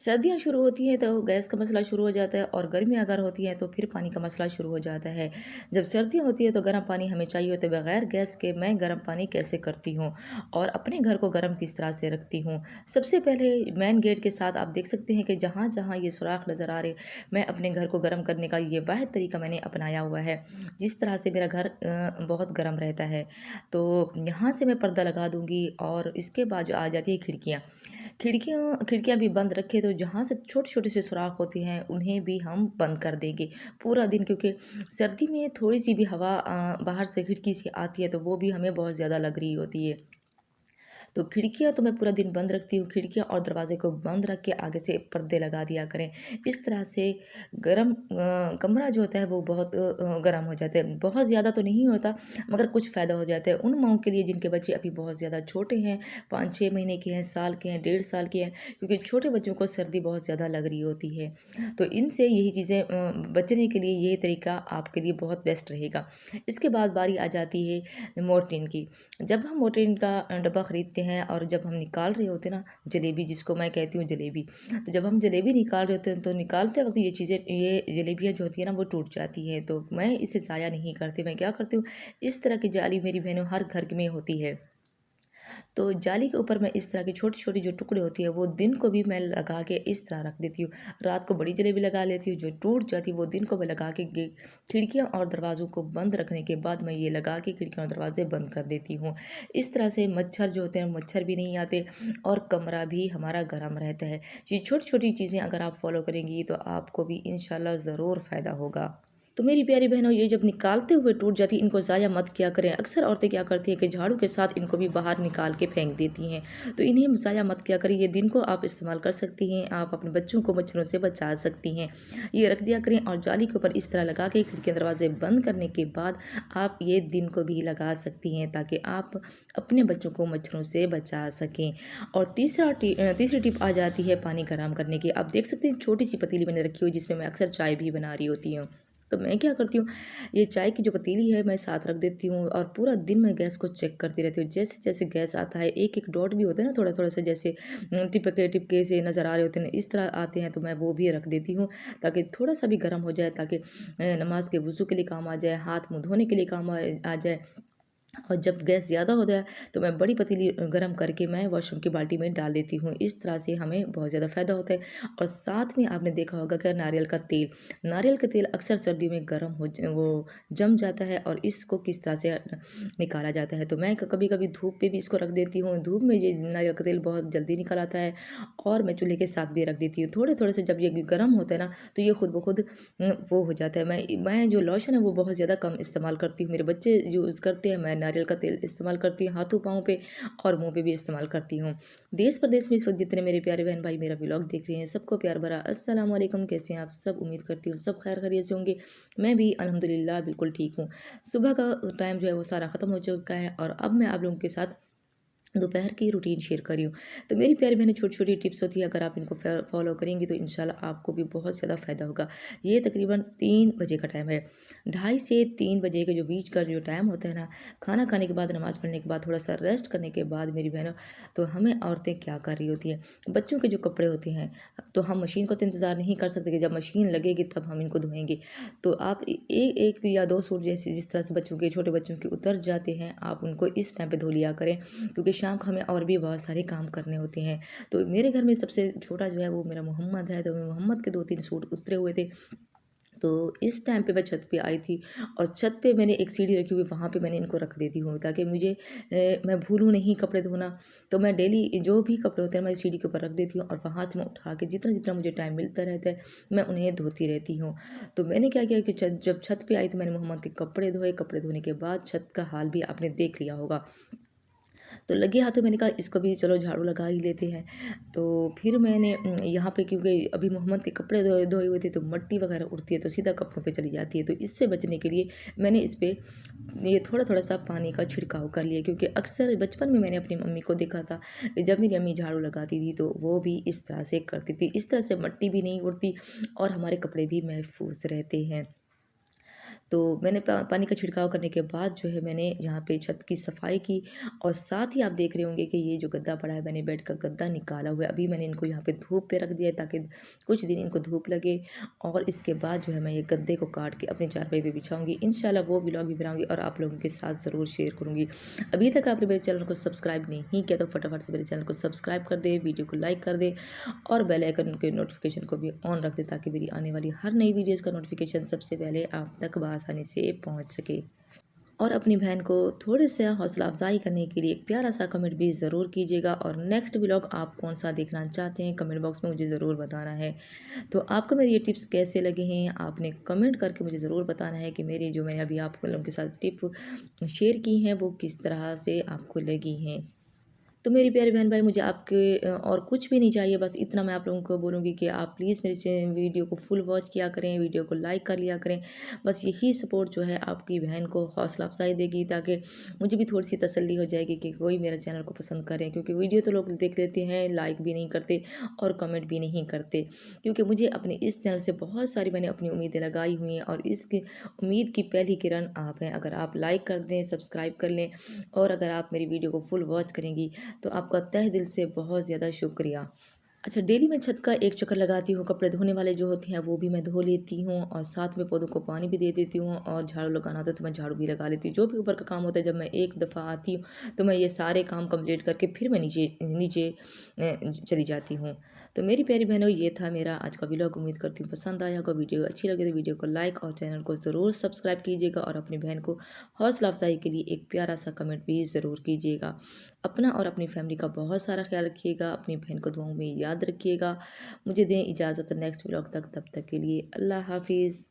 सर्दियाँ शुरू होती हैं तो गैस का मसला शुरू हो जाता है और गर्मियाँ अगर होती हैं तो फिर पानी का मसला शुरू हो जाता है। जब सर्दियाँ होती है तो गर्म पानी हमें चाहिए होता है, बगैर गैस के मैं गर्म पानी कैसे करती हूँ और अपने घर को गर्म किस तरह से रखती हूँ। सबसे पहले मेन गेट के साथ आप देख सकते हैं कि जहाँ-जहाँ ये सुराख नज़र आ रहे, मैं अपने घर को गर्म करने का ये वाहिद तरीका मैंने अपनाया हुआ है। जिस तरह से मेरा घर बहुत गर्म रहता है, तो यहाँ से मैं पर्दा लगा दूँगी और इसके बाद जो आ जाती है खिड़कियाँ। खिड़कियाँ खिड़कियाँ भी बंद रखें तो जहाँ से छोटे-छोटे से सुराख होते हैं उन्हें भी हम बंद कर देंगे पूरा दिन, क्योंकि सर्दी में थोड़ी-सी भी हवा बाहर से खिड़की से आती है तो वो भी हमें बहुत ज़्यादा लग रही होती है। तो खिड़कियाँ तो मैं पूरा दिन बंद रखती हूँ, खिड़कियाँ और दरवाज़े को बंद रख के आगे से पर्दे लगा दिया करें। इस तरह से कमरा जो होता है वो बहुत गर्म हो जाता है। बहुत ज़्यादा तो नहीं होता, मगर कुछ फ़ायदा हो जाता है। उन माँओं के लिए जिनके बच्चे अभी बहुत ज़्यादा छोटे हैं, 5-6 महीने के हैं, साल के हैं, 1.5 साल के हैं, क्योंकि छोटे बच्चों को सर्दी बहुत ज़्यादा लग रही होती है। तो इनसे यही चीज़ें बचने के लिए ये तरीका आपके लिए बहुत बेस्ट रहेगा। इसके बाद बारी आ जाती है मोर्टीन की। जब हम मोर्टीन का डब्बा खरीदते हैं और जब हम निकाल रहे होते हैं ना, जलेबी जिसको मैं कहती हूँ जलेबी, तो जब हम जलेबी निकाल रहे होते हैं तो निकालते वक्त ये जलेबियाँ जो होती है ना वो टूट जाती हैं, तो मैं इसे ज़ाया नहीं करती। मैं क्या करती हूँ, इस तरह की जाली मेरी बहनों हर घर में होती है। तो जाली के ऊपर मैं इस तरह की छोटी-छोटी जो टुकड़े होती है वो दिन को भी मैं लगा के इस तरह रख देती हूँ। रात को बड़ी जलेबी लगा लेती हूँ, जो टूट जाती है वो दिन को मैं लगा के खिड़कियाँ और दरवाज़ों को बंद रखने के बाद मैं ये लगा के खिड़कियाँ और दरवाज़े बंद कर देती हूँ। इस तरह से मच्छर जो होते हैं मच्छर भी नहीं आते और कमरा भी हमारा गर्म रहता है। ये छोटी-छोटी चीज़ें अगर आप फ़ॉलो करेंगी तो आपको भी इंशाल्लाह ज़रूर फ़ायदा होगा। तो मेरी प्यारी बहनों, ये जब निकालते हुए टूट जाती है, इनको ज़ाया मत किया करें। अक्सर औरतें क्या करती हैं कि झाड़ू के साथ इनको भी बाहर निकाल के फेंक देती हैं। तो इन्हें ज़ाया मत किया करें, ये दिन को आप इस्तेमाल कर सकती हैं, आप अपने बच्चों को मच्छरों से बचा सकती हैं। ये रख दिया करें और जाली के ऊपर इस तरह लगा के खिड़कियाँ दरवाज़े बंद करने के बाद आप ये दिन को भी लगा सकती हैं, ताकि आप अपने बच्चों को मच्छरों से बचा सकें। और तीसरी टिप आ जाती है पानी गरम करने की। आप देख सकते हैं छोटी-सी पतीली मैंने रखी हुई जिसमें मैं अक्सर चाय भी बना रही होती हूँ। तो मैं क्या करती हूँ, ये चाय की जो पतीली है मैं साथ रख देती हूँ और पूरा दिन मैं गैस को चेक करती रहती हूँ। जैसे-जैसे गैस आता है, एक-एक डॉट भी होता है ना, थोड़ा-थोड़ा से जैसे टिपके-टिपके से नज़र आ रहे होते हैं, इस तरह आते हैं तो मैं वो भी रख देती हूँ, ताकि थोड़ा-सा भी गर्म हो जाए, ताकि नमाज़ के वज़ू के लिए काम आ जाए, हाथ मुँह धोने के लिए काम आ जाए। और जब गैस ज़्यादा हो जाए तो मैं बड़ी पतीली गरम करके मैं वॉशरूम की बाल्टी में डाल देती हूँ। इस तरह से हमें बहुत ज़्यादा फ़ायदा होता है। और साथ में आपने देखा होगा कि नारियल का तेल अक्सर सर्दियों में गरम हो ज वो जम जाता है और इसको किस तरह से निकाला जाता है। तो मैं क कभी-कभी धूप पे भी इसको रख देती हूँ। धूप में ये नारियल का तेल बहुत जल्दी निकल आता है और मैं चूल्हे के साथ भी रख देती हूँ। थोड़े-थोड़े से जब ये गरम होता है ना, तो ये खुद ब खुद वो हो जाता है। मैं जो लोशन है वो बहुत ज़्यादा कम इस्तेमाल करती हूँ। मेरे बच्चे यूज़ करते हैं, मैं नारियल का तेल इस्तेमाल करती हूँ हाथों-पाँव पे और मुँह पे भी इस्तेमाल करती हूँ। देश-प्रदेश में इस वक़्त जितने मेरे प्यारे बहन-भाई मेरा व्लॉग देख रहे हैं, सबको प्यार भरा अस्सलाम वालेकुम। कैसे हैं आप सब? उम्मीद करती हूँ सब खैर-खैरियत से होंगे। मैं भी अल्हम्दुलिल्लाह बिल्कुल ठीक हूँ। सुबह का टाइम जो है वो सारा ख़त्म हो चुका है और अब मैं आप लोगों के साथ दोपहर की रूटीन शेयर कर रही हूँ। तो मेरी प्यारी बहनें, छोटी-छोटी टिप्स होती है, अगर आप इनको फ़ॉलो करेंगी तो इंशाल्लाह आपको भी बहुत ज़्यादा फ़ायदा होगा। ये तकरीबन 3 बजे का टाइम है। ढाई से 3 बजे के जो बीच का जो टाइम होता है ना, खाना खाने के बाद, नमाज़ पढ़ने के बाद, थोड़ा-सा रेस्ट करने के बाद मेरी बहनों, तो हमें औरतें क्या कर रही होती हैं, बच्चों के जो कपड़े होते हैं, तो हम मशीन को तो इंतज़ार नहीं कर सकते कि जब मशीन लगेगी तब हम इनको धोएँगे। तो आप 1 या 2 सूट जैसे जिस तरह से बच्चों के, छोटे बच्चों के उतर जाते हैं, आप उनको इस टाइम पे धो लिया करें, क्योंकि शाम को हमें और भी बहुत सारे काम करने होते हैं। तो मेरे घर में सबसे छोटा जो है वो मेरा मोहम्मद है, तो मोहम्मद के 2-3 सूट उतरे हुए थे। तो इस टाइम पे मैं छत पे आई थी और छत पे मैंने एक सीढ़ी रखी हुई, वहाँ पे मैंने इनको रख देती हूँ, ताकि मैं भूलूँ नहीं कपड़े धोना। तो मैं डेली जो भी कपड़े होते हैं मैं सीढ़ी के ऊपर रख देती हूँ और वहाँ से मैं उठा के जितना-जितना मुझे टाइम मिलता रहता है, मैं उन्हें धोती रहती हूँ। तो मैंने क्या किया कि जब छत पे आई तो मैंने मोहम्मद के कपड़े धोए, कपड़े धोने के बाद छत का हाल भी आपने देख लिया होगा। तो लगे हाथों मैंने कहा इसको भी चलो झाड़ू लगा ही लेते हैं। तो फिर मैंने यहाँ पे, क्योंकि अभी मोहम्मद के कपड़े धोए धोए हुए थे तो मिट्टी वगैरह उड़ती है तो सीधा कपड़ों पे चली जाती है। तो इससे बचने के लिए मैंने इस पे ये थोड़ा-थोड़ा सा पानी का छिड़काव कर लिया, क्योंकि अक्सर बचपन में मैंने अपनी मम्मी को देखा था कि जब मेरी अम्मी झाड़ू लगाती थी तो वो भी इस तरह से करती थी। इस तरह से मिट्टी भी नहीं उड़ती और हमारे कपड़े भी महफूज़ रहते हैं। तो मैंने पानी का छिड़काव करने के बाद जो है मैंने यहाँ पे छत की सफाई की और साथ ही आप देख रहे होंगे कि ये जो गद्दा पड़ा है, मैंने बेड का गद्दा निकाला हुआ है। अभी मैंने इनको यहाँ पे धूप पे रख दिया है ताकि कुछ दिन इनको धूप लगे और इसके बाद जो है मैं ये गद्दे को काट के अपने चारपाई पे बिछाऊंगी। इंशाल्लाह वो व्लॉग भी बनाऊंगी और आप लोगों के साथ ज़रूर शेयर करूंगी। अभी तक आपने मेरे चैनल को सब्सक्राइब नहीं किया तो फटाफट से मेरे चैनल को सब्सक्राइब कर दे, वीडियो को लाइक कर दे और बेल आइकन के नोटिफिकेशन को भी ऑन रख दे ताकि मेरी आने वाली हर नई वीडियोज़ का नोटिफिकेशन सबसे पहले आप तक बआसानी से पहुँच सके। और अपनी बहन को थोड़े से हौसला अफजाई करने के लिए एक प्यारा सा कमेंट भी ज़रूर कीजिएगा और नेक्स्ट व्लॉग आप कौन सा देखना चाहते हैं कमेंट बॉक्स में मुझे ज़रूर बताना है। तो आपको मेरे ये टिप्स कैसे लगे हैं आपने कमेंट करके मुझे ज़रूर बताना है कि मेरी जो मैंने अभी आप लोगों के साथ टिप शेयर की हैं वो किस तरह से आपको लगी हैं। तो मेरी प्यारी बहन भाई मुझे आपके और कुछ भी नहीं चाहिए, बस इतना मैं आप लोगों को बोलूँगी कि आप प्लीज़ मेरे वीडियो को फुल वॉच किया करें, वीडियो को लाइक कर लिया करें। बस यही सपोर्ट जो है आपकी बहन को हौसला अफजाई देगी ताकि मुझे भी थोड़ी सी तसल्ली हो जाएगी कि कोई मेरे चैनल को पसंद करे, क्योंकि वीडियो तो लोग देख लेते हैं, लाइक भी नहीं करते और कमेंट भी नहीं करते। क्योंकि मुझे अपने इस चैनल से बहुत सारी मैंने अपनी उम्मीदें लगाई हुई हैं और इसकी उम्मीद की पहली किरण आप हैं। अगर आप लाइक कर दें, सब्सक्राइब कर लें और अगर आप मेरी वीडियो को फुल वॉच करेंगी तो आपका तहे दिल से बहुत ज़्यादा शुक्रिया। अच्छा, डेली मैं छत का एक चक्कर लगाती हूँ, कपड़े धोने वाले जो होते हैं वो भी मैं धो लेती हूँ और साथ में पौधों को पानी भी दे देती हूँ और झाड़ू लगाना होता है तो मैं झाड़ू भी लगा लेती हूँ। जो भी ऊपर का काम होता है जब मैं एक दफ़ा आती हूँ तो मैं ये सारे काम कंप्लीट करके फिर मैं नीचे नीचे चली जाती हूँ। तो मेरी प्यारी बहनों ये था मेरा आज का व्लॉग। उम्मीद करती हूँ पसंद आया होगा। वीडियो अच्छी लगे तो वीडियो को लाइक और चैनल को ज़रूर सब्सक्राइब कीजिएगा और अपनी बहन को हौसला अफजाई के लिए एक प्यारा सा कमेंट भी ज़रूर कीजिएगा। अपना और अपनी फैमिली का बहुत सारा ख्याल रखिएगा, अपनी बहन को दुआओं में याद रखिएगा। मुझे दें इजाज़त नेक्स्ट व्लॉग तक, तब तक के लिए अल्लाह हाफिज़।